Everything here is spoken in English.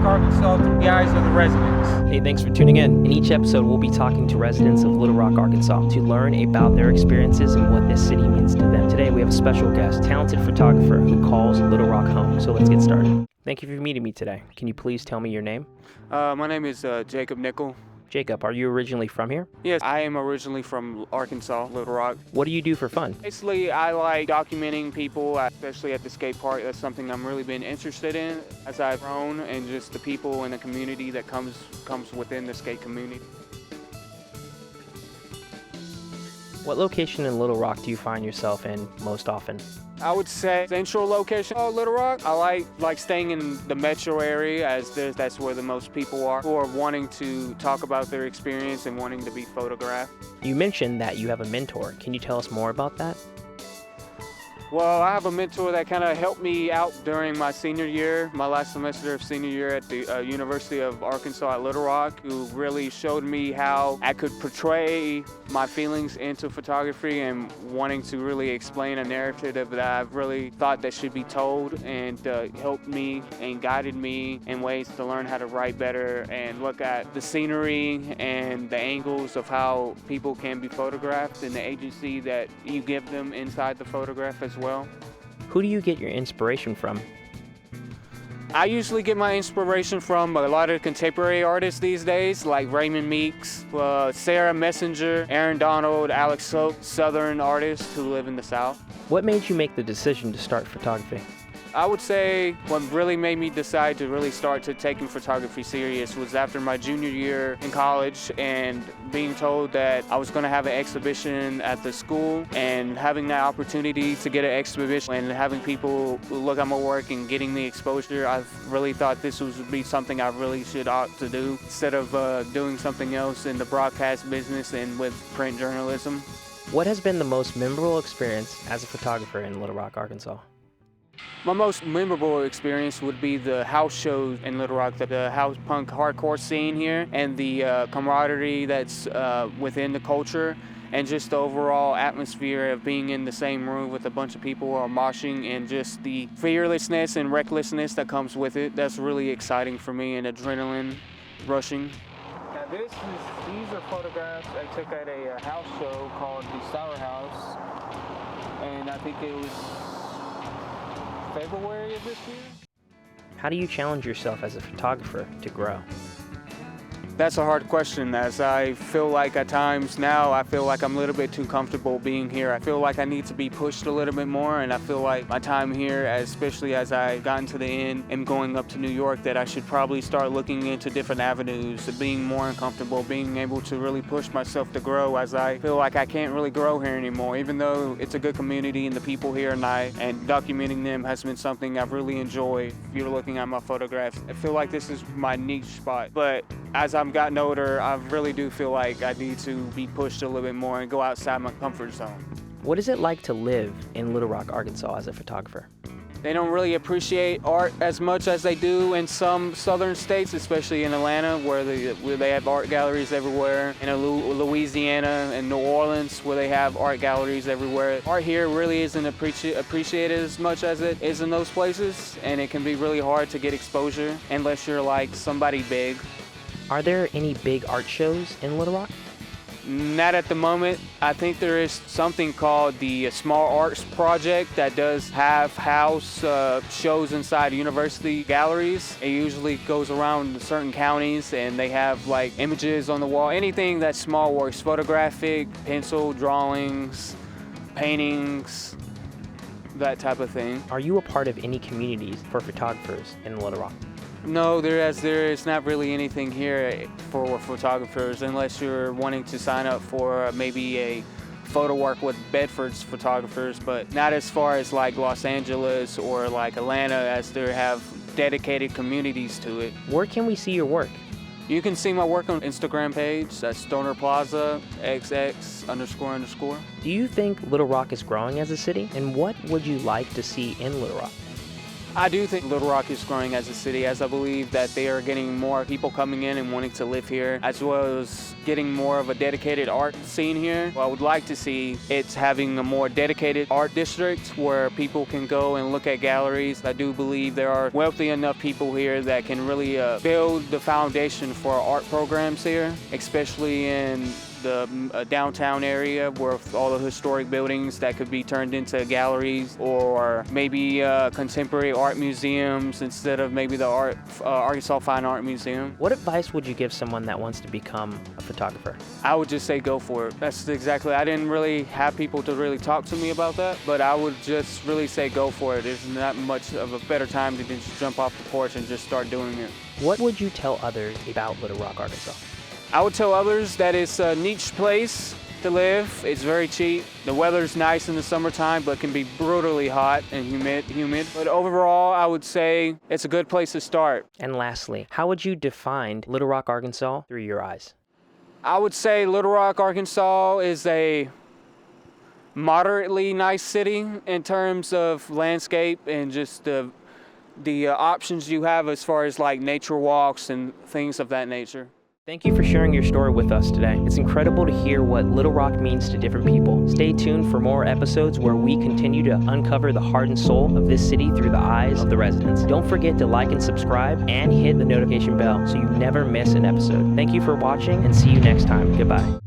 Arkansas through the eyes of the residents. Hey, thanks for tuning in. In each episode, we'll be talking to residents of Little Rock, Arkansas to learn about their experiences and what this city means to them. Today, we have a special guest, talented photographer who calls Little Rock home. So let's get started. Thank you for meeting me today. Can you please tell me your name? My name is Jacob Nickel. Jacob, are you originally from here? Yes, I am originally from Arkansas, Little Rock. What do you do for fun? Basically, I like documenting people, especially at the skate park. That's something I'm really been interested in as I've grown, and just the people in the community that comes within the skate community. What location in Little Rock do you find yourself in most often? I would say central location of Little Rock. I like staying in the metro area, as that's where the most people are who are wanting to talk about their experience and wanting to be photographed. You mentioned that you have a mentor. Can you tell us more about that? Well, I have a mentor that kind of helped me out during my senior year, my last semester of senior year at the University of Arkansas at Little Rock, who really showed me how I could portray my feelings into photography and wanting to really explain a narrative that I've really thought that should be told, and helped me and guided me in ways to learn how to write better and look at the scenery and the angles of how people can be photographed and the agency that you give them inside the photograph as well. Who do you get your inspiration from? I usually get my inspiration from a lot of contemporary artists these days, like Raymond Meeks, Sarah Messenger, Aaron Donald, Alex Soap, Southern artists who live in the South. What made you make the decision to start photography? I would say what really made me decide to really start to taking photography serious was after my junior year in college and being told that I was going to have an exhibition at the school, and having that opportunity to get an exhibition and having people look at my work and getting the exposure. I really thought this would be something I really should ought to do instead of doing something else in the broadcast business and with print journalism. What has been the most memorable experience as a photographer in Little Rock, Arkansas? My most memorable experience would be the house shows in Little Rock, the house punk hardcore scene here, and the camaraderie that's within the culture, and just the overall atmosphere of being in the same room with a bunch of people who are moshing, and just the fearlessness and recklessness that comes with it. That's really exciting for me and adrenaline rushing. Now these are photographs I took at a house show called the Sour House, and I think it was February of this year. How do you challenge yourself as a photographer to grow? That's a hard question, as I feel like at times now I feel like I'm a little bit too comfortable being here. I feel like I need to be pushed a little bit more, and I feel like my time here, especially as I gotten to the end and going up to New York, that I should probably start looking into different avenues of being more uncomfortable, being able to really push myself to grow, as I feel like I can't really grow here anymore, even though it's a good community and the people here and documenting them has been something I've really enjoyed. If you're looking at my photographs, I feel like this is my niche spot, but as I've gotten older, I really do feel like I need to be pushed a little bit more and go outside my comfort zone. What is it like to live in Little Rock, Arkansas as a photographer? They don't really appreciate art as much as they do in some southern states, especially in Atlanta, where they have art galleries everywhere, in Louisiana and New Orleans, where they have art galleries everywhere. Art here really isn't appreciated as much as it is in those places, and it can be really hard to get exposure unless you're like somebody big. Are there any big art shows in Little Rock? Not at the moment. I think there is something called the Small Arts Project that does have house shows inside university galleries. It usually goes around certain counties, and they have like images on the wall, anything that's small works, photographic, pencil drawings, paintings, that type of thing. Are you a part of any communities for photographers in Little Rock? No, there is not really anything here for photographers, unless you're wanting to sign up for maybe a photo work with Bedford's photographers, but not as far as like Los Angeles or like Atlanta, as they have dedicated communities to it. Where can we see your work? You can see my work on Instagram page. That's Stoner Plaza XX__. Do you think Little Rock is growing as a city? And what would you like to see in Little Rock? I do think Little Rock is growing as a city, as I believe that they are getting more people coming in and wanting to live here, as well as getting more of a dedicated art scene here. Well, I would like to see it's having a more dedicated art district where people can go and look at galleries. I do believe there are wealthy enough people here that can really build the foundation for art programs here, especially in the downtown area where all the historic buildings that could be turned into galleries, or maybe contemporary art museums instead of maybe the Arkansas Fine Art Museum. What advice would you give someone that wants to become a photographer? I would just say go for it. That's exactly, I didn't really have people to really talk to me about that, but I would just really say go for it. There's not much of a better time to just jump off the porch and just start doing it. What would you tell others about Little Rock, Arkansas? I would tell others that it's a niche place to live. It's very cheap. The weather's nice in the summertime, but can be brutally hot and humid. But overall, I would say it's a good place to start. And lastly, how would you define Little Rock, Arkansas through your eyes? I would say Little Rock, Arkansas is a moderately nice city in terms of landscape and just the options you have as far as like nature walks and things of that nature. Thank you for sharing your story with us today. It's incredible to hear what Little Rock means to different people. Stay tuned for more episodes where we continue to uncover the heart and soul of this city through the eyes of the residents. Don't forget to like and subscribe and hit the notification bell so you never miss an episode. Thank you for watching and see you next time. Goodbye.